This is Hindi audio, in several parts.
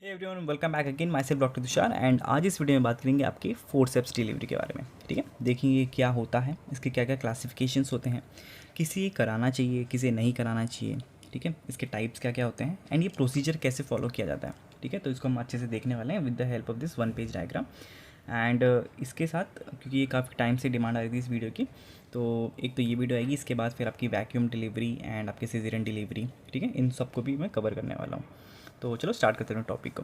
Hey everyone, welcome back again. Myself doctor Tushar and आज इस वीडियो में बात करेंगे आपकी फोर्सेप्स डिलीवरी के बारे में। ठीक है, देखेंगे क्या होता है, इसके क्या क्या क्लासिफिकेशंस होते हैं, किसी कराना चाहिए, किसे नहीं कराना चाहिए। ठीक है, इसके टाइप्स क्या क्या होते हैं एंड ये प्रोसीजर कैसे फॉलो किया जाता है। ठीक है, तो इसको हम अच्छे से देखने वाले हैं with the help of this 1 page diagram. And इसके साथ, क्योंकि ये काफ़ी टाइम से डिमांड आ रही थी इस वीडियो की, तो एक तो ये वीडियो आएगी, इसके बाद फिर आपकी वैक्यूम डिलीवरी एंड आपकी सीजरियन डिलीवरी। ठीक है, इन सबको भी मैं कवर करने वाला हूँ। तो चलो स्टार्ट करते हैं टॉपिक को।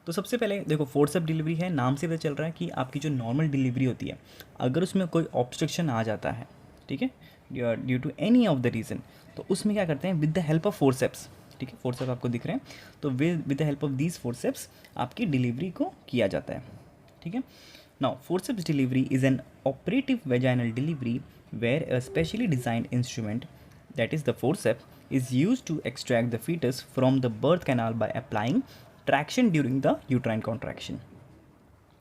तो सबसे पहले देखो, फोर्सेप्स डिलीवरी है, नाम से पता चल रहा है कि आपकी जो नॉर्मल डिलीवरी होती है, अगर उसमें कोई ऑब्स्ट्रक्शन आ जाता है, ठीक है, due to any of the reason, तो उसमें क्या करते हैं, with the help of forceps. ठीक है, फोर्सेप्स आपको दिख रहे हैं, तो with the help of these forceps आपकी डिलीवरी को किया जाता है। ठीक है, now forceps delivery is an operative vaginal delivery where a specially designed instrument, that is the forceps, is used to extract the fetus from the birth canal by applying traction during the uterine contraction.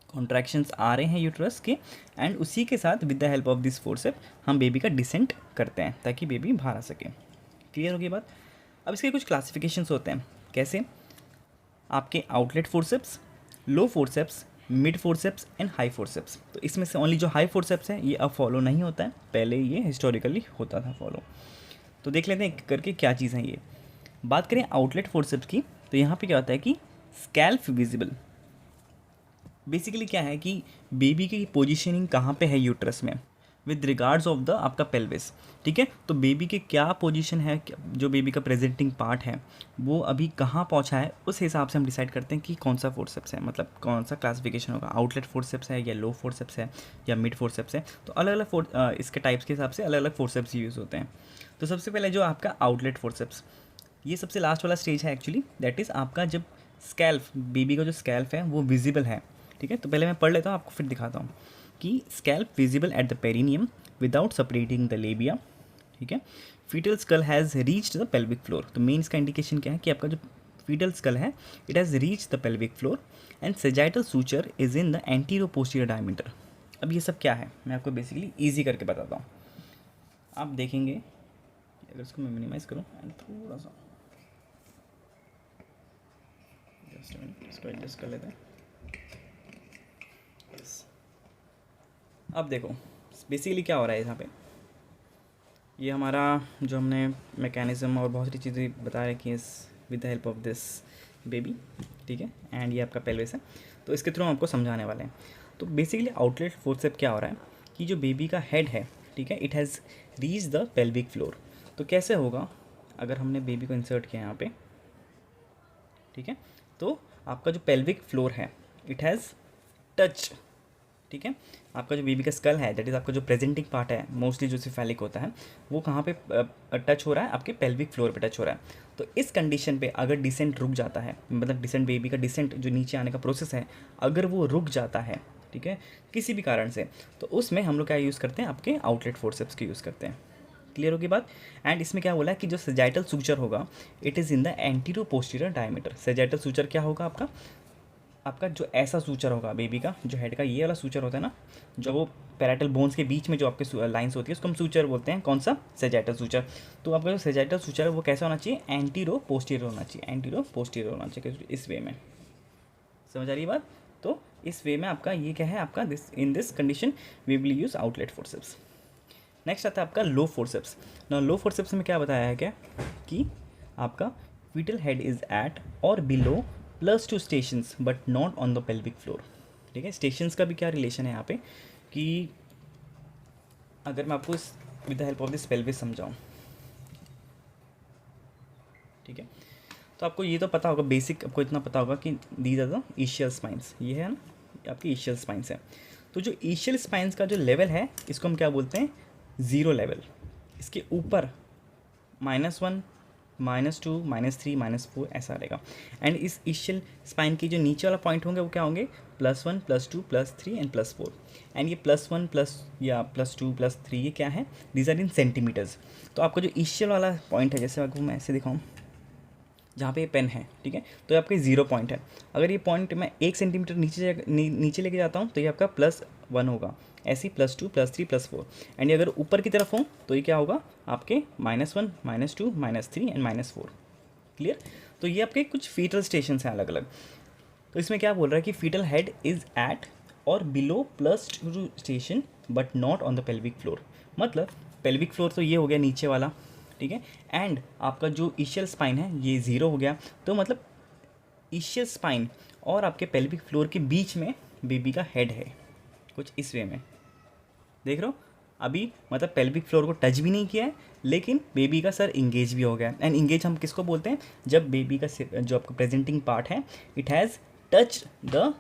Contractions आ रहे हैं यूट्रस के एंड उसी के साथ with the help of this forcep हम बेबी का डिसेंट करते हैं ताकि बेबी बाहर आ सके। क्लियर होगी बात। अब इसके कुछ क्लासिफिकेशंस होते हैं, कैसे आपके outlet forceps, low forceps, mid forceps and high forceps. तो इसमें से ओनली जो हाई फोर्सेप्स है ये अब फॉलो नहीं होता है, पहले ये हिस्टोरिकली होता था फॉलो। तो देख लेते हैं करके क्या चीज़ है ये। बात करें आउटलेट फोर्सेप्स की, तो यहाँ पे क्या होता है कि स्कैल्प विजिबल। बेसिकली क्या है कि बेबी की पोजीशनिंग कहाँ पे है यूट्रस में विद रिगार्ड्स ऑफ द आपका पेल्विस। ठीक है, तो बेबी के क्या पोजीशन है, जो बेबी का प्रेजेंटिंग पार्ट है वो अभी कहाँ पहुँचा है, उस हिसाब से हम डिसाइड करते हैं कि कौन सा फोर्सेप्स है, मतलब कौन सा क्लासिफिकेशन होगा, आउटलेट फोर्सेप्स है या लो फोर्सेप्स है या मिड फोर्सेप्स है। तो अलग अलग इसके टाइप्स के हिसाब से अलग अलग फोर्सेप्स यूज़ होते हैं। तो सबसे पहले जो आपका आउटलेट फोर्सेप्स, ये सबसे लास्ट वाला स्टेज है एक्चुअली, दैट इज़ आपका जब स्कैल्प, बेबी का जो स्कैल्प है वो विजिबल है। ठीक है, तो पहले मैं पढ़ लेता हूँ, आपको फिर दिखाता हूँ कि scalp visible at the perineum without separating the labia. ठीक है, fetal skull has reached the pelvic floor. तो मेन इसका इंडिकेशन क्या है कि आपका जो फीटल स्कल है it has reach the pelvic floor and sagittal suture is in the anteroposterior diameter. अब ये सब क्या है मैं आपको बेसिकली ईजी करके बताता हूँ। आप देखेंगे, अगर इसको मैं मिनिमाइज़ करूँ एंड थोड़ा सा जस्ट इसको एडजस्ट कर लेते हैं। अब देखो बेसिकली क्या हो रहा है यहाँ पे, ये हमारा जो हमने मैकेनिज़्म और बहुत सारी चीज़ें बता रखी हैं with the help of this baby. ठीक है, एंड ये आपका पेल्विस है, तो इसके थ्रू हम आपको समझाने वाले हैं। तो बेसिकली आउटलेट फोर्सेप क्या हो रहा है कि जो बेबी का हेड है, ठीक है, it has reach the pelvic floor. तो कैसे होगा, अगर हमने बेबी को इंसर्ट किया यहाँ पे, ठीक है, तो आपका जो पेल्विक फ्लोर है इट हैज़ टच। ठीक है, आपका जो बेबी का स्कल है, दैट इज़ आपका जो प्रेजेंटिंग पार्ट है, मोस्टली जो सिफेलिक होता है, वो कहाँ पे टच हो रहा है, आपके पेल्विक फ्लोर पे टच हो रहा है। तो इस कंडीशन पे अगर डिसेंट रुक जाता है, मतलब डिसेंट, बेबी का डिसेंट जो नीचे आने का प्रोसेस है, अगर वो रुक जाता है, ठीक है, किसी भी कारण से, तो उसमें हम लोग क्या यूज़ करते हैं, आपके आउटलेट फोर्सेप्स के यूज़ करते हैं। क्लियर होगी बात। एंड इसमें क्या बोला है कि जो सेजाइटल सूचर होगा it is in the anteroposterior diameter. Sagittal suture क्या होगा आपका, आपका जो ऐसा सूचर होगा बेबी का, जो हेड का ये वाला सूचर होता है ना, जो वो पैराइटल बोन्स के बीच में जो आपके लाइंस होती है उसको हम सूचर बोलते हैं। कौन सा, सेजाइटल सूचर। तो आपका जो सेजाइटल सूचर है वो कैसा होना चाहिए, एंटीरो पोस्टीरियर होना चाहिए, एंटीरो पोस्टीरियर होना चाहिए, इस वे में। समझ आ रही है बात। तो इस वे में आपका ये क्या है, आपका this in this condition we will use outlet forceps. Next आता है आपका लो फोर्सेप्स। ना लो फोर्सेप्स में क्या बताया है क्या कि आपका फीटल हेड इज़ एट और below +2 stations but not on the pelvic floor. ठीक है, स्टेशंस का भी क्या रिलेशन है यहाँ पे कि अगर मैं आपको इस with the help of this pelvis समझाऊँ, ठीक है, तो आपको ये तो पता होगा, बेसिक आपको इतना पता होगा कि दीज आर द ईशियल स्पाइंस। ये है ना आपकी ईशियल स्पाइंस है। तो जो ईशियल स्पाइंस का जो लेवल है इसको हम क्या बोलते हैं, ज़ीरो लेवल। इसके ऊपर -1, -2, -3, -4 ऐसा रहेगा। एंड इस ईशियल स्पाइन की जो नीचे वाला पॉइंट होंगे वो क्या होंगे, +1, +2, +3 एंड +4। एंड ये +1 प्लस या +2 +3 ये क्या है, दीज आर इन सेंटीमीटर्स। तो आपका जो ईशियल वाला पॉइंट है, जैसे आपको मैं ऐसे दिखाऊँ जहाँ पे ये पेन है, ठीक है, तो ये आपका 0 पॉइंट है। अगर ये पॉइंट मैं 1 सेंटीमीटर नीचे लेके जाता हूँ तो ये आपका +1 होगा, ऐसे +2 +3 +4। एंड ये अगर ऊपर की तरफ हो तो ये क्या होगा, आपके -1 -2 -3 एंड -4। क्लियर। तो ये आपके कुछ फीटल स्टेशन हैं अलग अलग। तो इसमें क्या बोल रहा है कि फीटल हेड इज़ एट और below +2 station but not on the pelvic floor. मतलब पेल्विक फ्लोर तो ये हो गया नीचे वाला, ठीक है, एंड आपका जो इशियल स्पाइन है ये 0 हो गया। तो मतलब इशियल स्पाइन और आपके पेल्विक फ्लोर के बीच में बेबी का हेड है, कुछ इस वे में देख रहे हो। अभी मतलब पेल्विक फ्लोर को टच भी नहीं किया है, लेकिन बेबी का सर इंगेज भी हो गया। एंड इंगेज हम किसको बोलते हैं, जब बेबी का जो आपका प्रेजेंटिंग पार्ट है it has touch the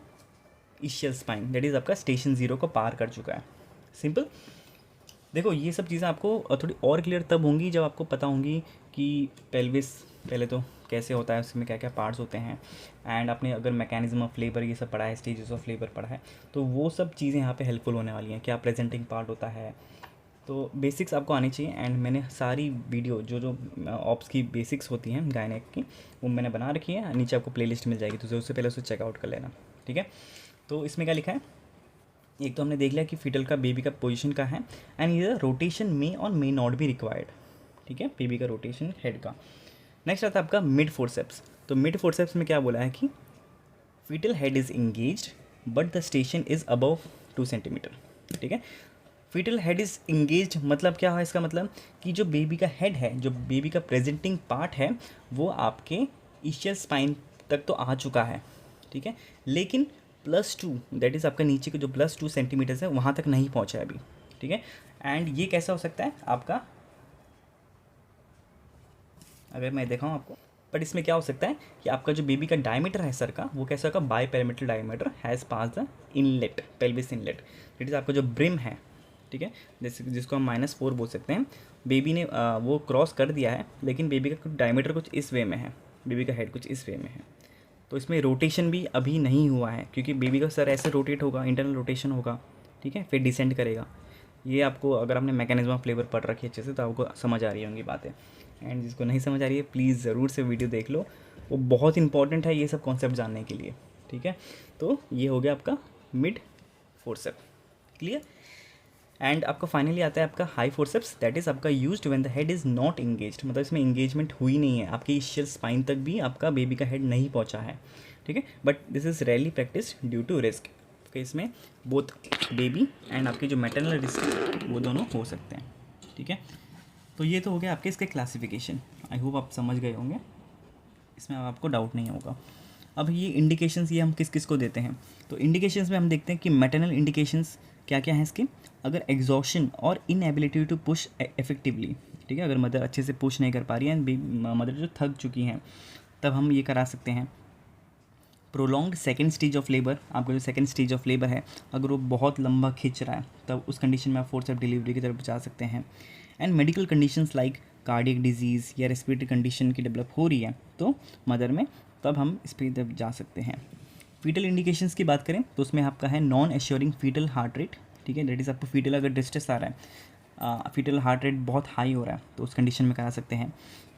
essential spine, that is आपका स्टेशन 0 को पार कर चुका है। सिंपल। देखो ये सब चीज़ें आपको थोड़ी और क्लियर तब होंगी जब आपको पता होंगी कि पेल्विस पहले तो कैसे होता है, उसमें क्या क्या पार्ट्स होते हैं, एंड आपने अगर मैकेनिज्म ऑफ लेबर ये सब पढ़ा है, स्टेजेस ऑफ लेबर पढ़ा है, तो वो सब चीज़ें यहाँ पे हेल्पफुल होने वाली हैं। क्या प्रेजेंटिंग पार्ट होता है, तो बेसिक्स आपको आनी चाहिए। एंड मैंने सारी वीडियो जो ऑप्स की बेसिक्स होती हैं गायनेक की वो मैंने बना रखी है, नीचे आपको प्लेलिस्ट मिल जाएगी, तो उससे पहले उसे चेकआउट कर लेना, ठीक है। तो इसमें क्या लिखा है, एक तो हमने देख लिया कि फीटल का बेबी का पोजीशन का है, एंड ये रोटेशन मे और मे नॉट बी रिक्वायर्ड, ठीक है, बेबी का रोटेशन हेड का। नेक्स्ट आता है आपका मिड फोर्सेप्स। तो मिड फोर्सेप्स में क्या बोला है कि fetal head is engaged but the station is above 2 centimetre, ठीक है। फीटल हेड इज़ इंगेज्ड मतलब क्या है, इसका मतलब कि जो बेबी का हेड है, जो बेबी का प्रेजेंटिंग पार्ट है, वो आपके इशियल स्पाइन तक तो आ चुका है, ठीक है, लेकिन +2 दैट इज़ आपका नीचे के जो +2 सेंटीमीटर्स है वहाँ तक नहीं पहुँचा है अभी, ठीक है। एंड ये कैसा हो सकता है आपका, अगर मैं दिखाऊँ आपको, बट इसमें क्या हो सकता है कि आपका जो बेबी का डायमीटर है सर का, वो कैसा होगा, by parameter diameter has pass the inlet, pelvis inlet, that is आपका जो ब्रिम है, ठीक है, जैसे जिसको हम -4 बोल सकते हैं। बेबी ने वो क्रॉस कर दिया है, लेकिन बेबी का डायमीटर कुछ इस वे में है, बेबी का हेड कुछ इस वे में है। तो इसमें रोटेशन भी अभी नहीं हुआ है, क्योंकि बेबी का सर ऐसे रोटेट होगा, इंटरनल रोटेशन होगा, ठीक है, फिर डिसेंड करेगा। ये आपको अगर आपने मैकेनिज्म ऑफ लेबर पढ़ रखी है अच्छे से तो आपको समझ आ रही होंगी बातें। एंड जिसको नहीं समझ आ रही है प्लीज़ ज़रूर से वीडियो देख लो, वो बहुत इंपॉर्टेंट है ये सब कॉन्सेप्ट जानने के लिए, ठीक है। तो ये हो गया आपका मिड फोर्सेप, क्लियर। एंड आपका फाइनली आता है आपका हाई फोर्सेप्स, दैट इज़ आपका used when the head is not engaged, मतलब इसमें इंगेजमेंट हुई नहीं है, आपकी इशियल स्पाइन तक भी आपका बेबी का हेड नहीं पहुंचा है, ठीक है, but this is rarely practice due to risk. इसमें बोथ बेबी एंड आपके जो मैटरनल रिस्क वो दोनों हो सकते हैं, ठीक है। तो ये तो हो गया आपके इसके क्लासिफिकेशन, आई होप आप समझ गए होंगे, इसमें आपको डाउट नहीं होगा। अब ये इंडिकेशंस ये हम किस किस को देते हैं, तो इंडिकेशंस में हम देखते हैं कि मैटरनल इंडिकेशंस क्या क्या हैं इसके, अगर एग्जॉशन और इनएबिलिटी टू पुश इफेक्टिवली, ठीक है, अगर मदर अच्छे से पुश नहीं कर पा रही है, मदर जो थक चुकी हैं, तब हम ये करा सकते हैं। Prolonged second stage of labour, आपका जो सेकेंड स्टेज ऑफ लेबर है अगर वो बहुत लंबा खिंच रहा है, तब उस कंडीशन में आप फोर्सेप्स डिलीवरी की तरफ जा सकते हैं। And medical conditions like cardiac disease या रेस्पिरेटरी कंडीशन की डेवलप हो रही है तो मदर में, तब हम इस पर जा सकते हैं। फीटल इंडिकेशंस की बात करें तो उसमें आपका है non assuring fetal heart rate, ठीक है, दैट इज़ आपको फीटल अगर डिस्ट्रेस आ रहा है, फीटल हार्ट रेट बहुत हाई हो रहा है, तो उस कंडीशन में करा सकते हैं।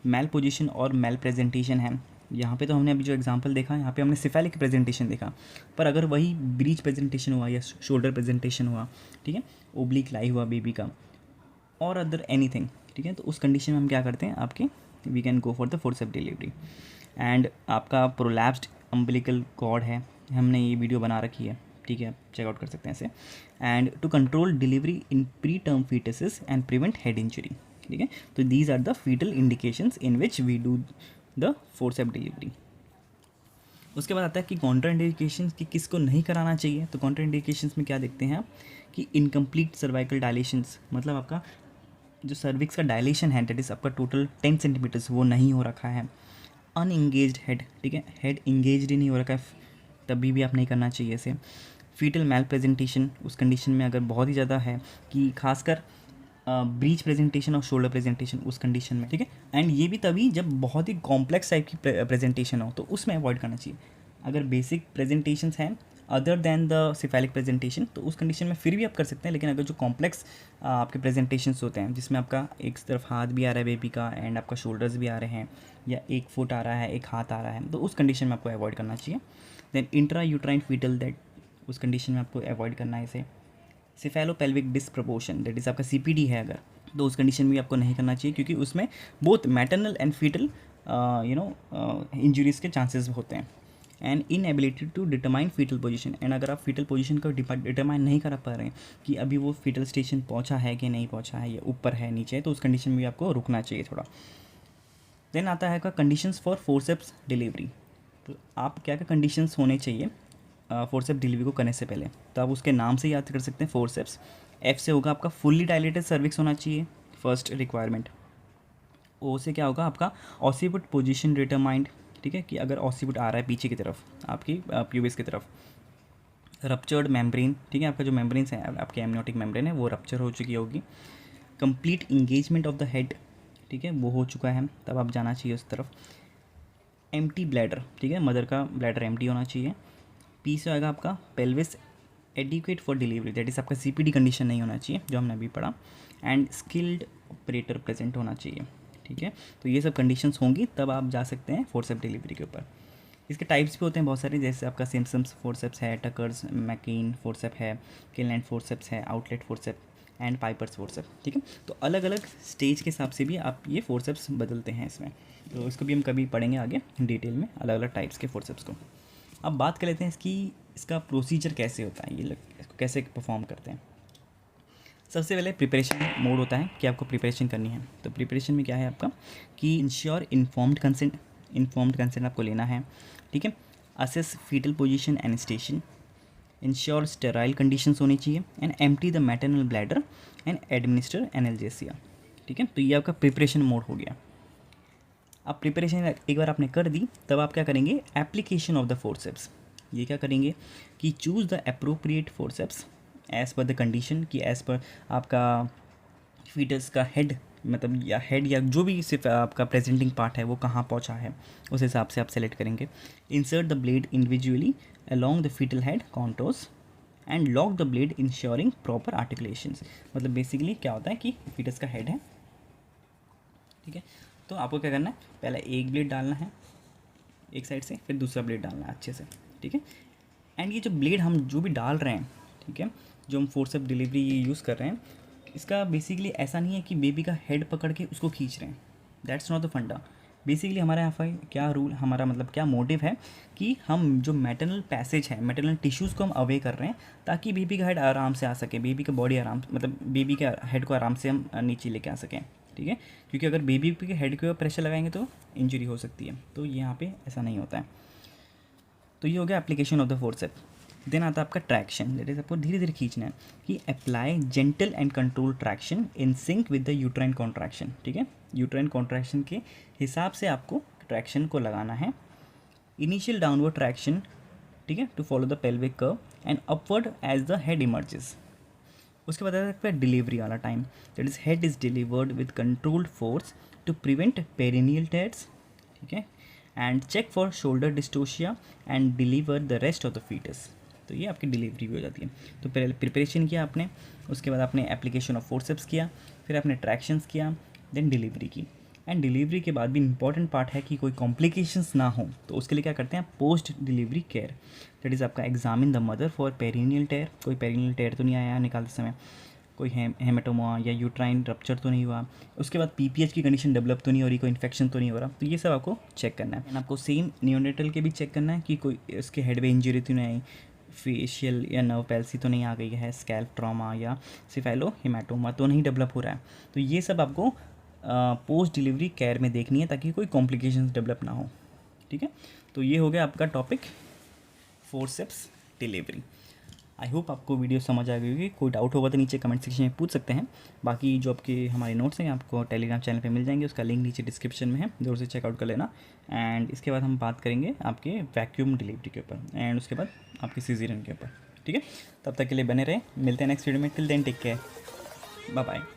मेल पोजीशन और मेल प्रेजेंटेशन है, यहाँ पे तो हमने अभी जो एग्जांपल देखा, यहाँ पे हमने सिफेलिक प्रेजेंटेशन देखा, पर अगर वही ब्रीच प्रेजेंटेशन हुआ या शोल्डर प्रेजेंटेशन हुआ, ठीक है, ओब्लिक लाई हुआ बेबी का और अदर एनीथिंग, ठीक है, तो उस कंडीशन में हम क्या करते हैं आपके, we can go for the forceps delivery. And आपका प्रोलैप्स्ड अम्बिलिकल कॉर्ड है, हमने ये वीडियो बना रखी है, ठीक है, चेकआउट कर सकते हैं इसे। And to control delivery in preterm foetuses and prevent head injury, ठीक है, तो these are the foetal indications in which we do the forceps delivery. उसके बाद आता है कि कॉन्ट्रा इंडिकेशंस कि किसको नहीं कराना चाहिए, तो कॉन्ट्रा इंडिकेशंस में क्या देखते हैं आप कि इनकम्प्लीट सर्वाइकल डायलेशंस, मतलब आपका जो सर्विक्स का डायलेशन है दैट इज़ आपका टोटल 10 सेंटीमीटर्स वो नहीं हो रखा है। अनइंगेज्ड हेड, ठीक है, हेड इंगेज्ड ही नहीं हो रखा है, तभी भी आप नहीं करना चाहिए इसे। फीटल मेल प्रेजेंटेशन, उस कंडीशन में अगर बहुत ही ज़्यादा है कि खासकर ब्रीच प्रेजेंटेशन और शोल्डर प्रेजेंटेशन उस कंडीशन में, ठीक है, एंड ये भी तभी जब बहुत ही कॉम्प्लेक्स टाइप की प्रेजेंटेशन हो तो उसमें अवॉइड करना चाहिए। अगर बेसिक प्रेजेंटेशंस हैं other than the cephalic presentation तो उस कंडीशन में फिर भी आप कर सकते हैं, लेकिन अगर जो कॉम्प्लेक्स आपके प्रेजेंटेशंस होते हैं जिसमें आपका एक तरफ हाथ भी आ रहा है बेबी का एंड आपका शोल्डर्स भी आ रहे हैं या एक फुट आ रहा है एक हाथ आ रहा है, तो उस कंडीशन में आपको अवॉइड करना चाहिए। Then intra uterine fetal, that उस कंडीशन में आपको अवॉइड करना है इसे। सिफेलोपेल्विक डिस्प्रपोर्शन, दैट इज़ आपका CPD है अगर, तो उस कंडीशन में भी आपको नहीं करना चाहिए, क्योंकि उसमें both maternal and fetal injuries के चांसेस होते हैं। And inability to determine fetal position, and अगर आप फीटल पोजीशन को डिटरमाइन नहीं कर पा रहे हैं कि अभी वो फीटल स्टेशन पहुंचा है कि नहीं पहुंचा है, या ऊपर है नीचे है, तो उस कंडीशन में भी आपको रुकना चाहिए थोड़ा। देन आता है का कंडीशंस फॉर फोर्सेप्स डिलीवरी। तो आप क्या क्या कंडीशंस होने चाहिए फोर्सेप्स डिलीवरी को करने से पहले, तो आप उसके नाम से याद कर सकते हैं फोर्सेप्स। एफ से होगा आपका फुल्ली डायलेटेड सर्विक्स होना चाहिए, फर्स्ट रिक्वायरमेंट। ओ से क्या होगा आपका ऑसिपुट पोजीशन डिटरमाइंड, ठीक है, कि अगर ऑसिपुट आ रहा है पीछे की तरफ आपकी प्यूबिस की तरफ। रप्चर्ड मेम्ब्रेन, ठीक है, आपका जो मेम्ब्रेन्स है, आपके एमनियोटिक मेम्ब्रेन है वो रप्चर हो चुकी होगी। Complete engagement of the head, ठीक है, वो हो चुका है, तब आप जाना चाहिए उस तरफ। एम्प्टी ब्लैडर, ठीक है, मदर का ब्लैडर एम्प्टी होना चाहिए। पी से आएगा आपका pelvis adequate for delivery, that is आपका सीपीडी कंडीशन नहीं होना चाहिए जो हमने अभी पढ़ा। एंड स्किल्ड ऑपरेटर प्रेजेंट होना चाहिए, ठीक है। तो ये सब कंडीशंस होंगी तब आप जा सकते हैं फोर्सेप्स डिलीवरी के ऊपर। इसके टाइप्स भी होते हैं बहुत सारे, जैसे आपका सिम्पसन्स फोर्सेप्स है, टकर्स मैकेन फोर्सेप है, किनलैंड फोर्सेप्स है, outlet forcep and Piper's forcep, ठीक है। तो अलग अलग स्टेज के हिसाब से भी आप ये फोर्सेप्स बदलते हैं इसमें, तो इसको भी हम कभी पढ़ेंगे आगे डिटेल में अलग अलग टाइप्स के फोर्सेप्स को। अब बात कर लेते हैं इसका प्रोसीजर कैसे होता है, ये लोग इसको कैसे परफॉर्म करते हैं। सबसे पहले प्रिपरेशन मोड होता है कि आपको प्रिपरेशन करनी है। तो प्रिपरेशन में क्या है आपका कि इंश्योर इन्फॉर्म्ड कंसेंट आपको लेना है, ठीक है। Assess fetal position and station, ensure sterile conditions होनी चाहिए, and empty the maternal bladder and administer analgesia, ठीक है। तो ये आपका प्रिपरेशन मोड हो गया। अब प्रिपरेशन एक बार आपने कर दी, तब आप क्या करेंगे, एप्लीकेशन ऑफ द फोर्सेप्स। ये क्या करेंगे कि choose the appropriate forceps as per the condition, कि एज़ पर आपका फीटस का हेड, मतलब या हेड या जो भी सिर्फ आपका प्रेजेंटिंग पार्ट है वो कहाँ पहुँचा है, उस हिसाब से आप सेलेक्ट करेंगे। Insert the blade individually along the fetal head contours and lock the blade ensuring proper articulations. मतलब बेसिकली क्या होता है कि फीटस का हेड है, ठीक है, तो आपको क्या करना है, पहले एक ब्लेड डालना है एक साइड से, फिर दूसरा ब्लेड डालना है अच्छे से, ठीक है। एंड ये जो ब्लेड हम जो भी डाल रहे हैं, ठीक है, जो हम फोर्सेप्स डिलीवरी यूज़ कर रहे हैं, इसका बेसिकली ऐसा नहीं है कि बेबी का हेड पकड़ के उसको खींच रहे हैं, दैट्स नॉट द फंडा। बेसिकली हमारा यहाँ पर क्या रूल, हमारा मतलब क्या मोटिव है कि हम जो मैटरनल पैसेज है, मैटरनल टिश्यूज़ को हम अवे कर रहे हैं ताकि बेबी का हेड आराम से आ सके, बेबी का बॉडी आराम, मतलब बेबी के हेड को आराम से हम नीचे लेके आ सकें, ठीक है। क्योंकि अगर बेबी के हेड के ऊपर प्रेशर लगाएंगे तो इंजरी हो सकती है, तो यहाँ पे ऐसा नहीं होता है। तो ये हो गया application of the forcep. Then आता है आपका ट्रैक्शन, दैट इज आपको धीरे धीरे खींचना है कि apply gentle and control traction in sync with the uterine contraction, ठीक है। यूट्राइन कॉन्ट्रैक्शन के हिसाब से आपको ट्रैक्शन को लगाना है। इनिशियल डाउनवर्ड ट्रैक्शन, ठीक है, to follow the pelvic curve and upward as the head emerges. उसके बाद आता है डिलीवरी वाला time, that is head is delivered with controlled force to prevent perineal tears, ठीक है, and check for shoulder dystocia and deliver the rest of the fetus. तो ये आपकी डिलीवरी भी हो जाती है। तो पहले प्रिपरेशन किया आपने, उसके बाद आपने एप्लीकेशन ऑफ फोर्सेप्स किया, फिर आपने ट्रैक्शंस किया, देन डिलीवरी की। एंड डिलीवरी के बाद भी इंपॉर्टेंट पार्ट है कि कोई कॉम्प्लिकेशंस ना हो, तो उसके लिए क्या करते हैं, post delivery care, that is आपका examine the mother for perineal tear, कोई पेरिनियल टेयर तो नहीं आया निकालते समय, कोई हेमेटोमा या यूट्राइन रप्चर तो नहीं हुआ, उसके बाद पीपीएच की कंडीशन डेवलप तो नहीं हो रही, कोई इन्फेक्शन तो नहीं हो रहा, तो ये सब आपको चेक करना है। एंड आपको सेम नियोनेटल के भी चेक करना है कि कोई इसके हेड में इंजरी तो नहीं आई, फेशियल या नर्व पैल्सी तो नहीं आ गई है, स्कैल्प ट्रॉमा या सिफेलो हेमाटोमा तो नहीं डेवलप हो रहा है, तो ये सब आपको पोस्ट डिलीवरी केयर में देखनी है ताकि कोई कॉम्प्लिकेशंस डेवलप ना हो, ठीक है। तो ये हो गया आपका topic forceps delivery. I hope आपको वीडियो समझ आ गई होगी। कोई डाउट होगा तो नीचे कमेंट सेक्शन में पूछ सकते हैं। बाकी जो आपके हमारे नोट्स हैं आपको टेलीग्राम चैनल पे मिल जाएंगे, उसका लिंक नीचे डिस्क्रिप्शन में है, ज़रूर से चेकआउट कर लेना। एंड इसके बाद हम बात करेंगे आपके वैक्यूम डिलीवरी के ऊपर एंड उसके बाद आपके सीज़ेरियन के ऊपर, ठीक है। तब तक के लिए बने रहे, मिलते हैं नेक्स्ट वीडियो में। Till then take care, bye bye.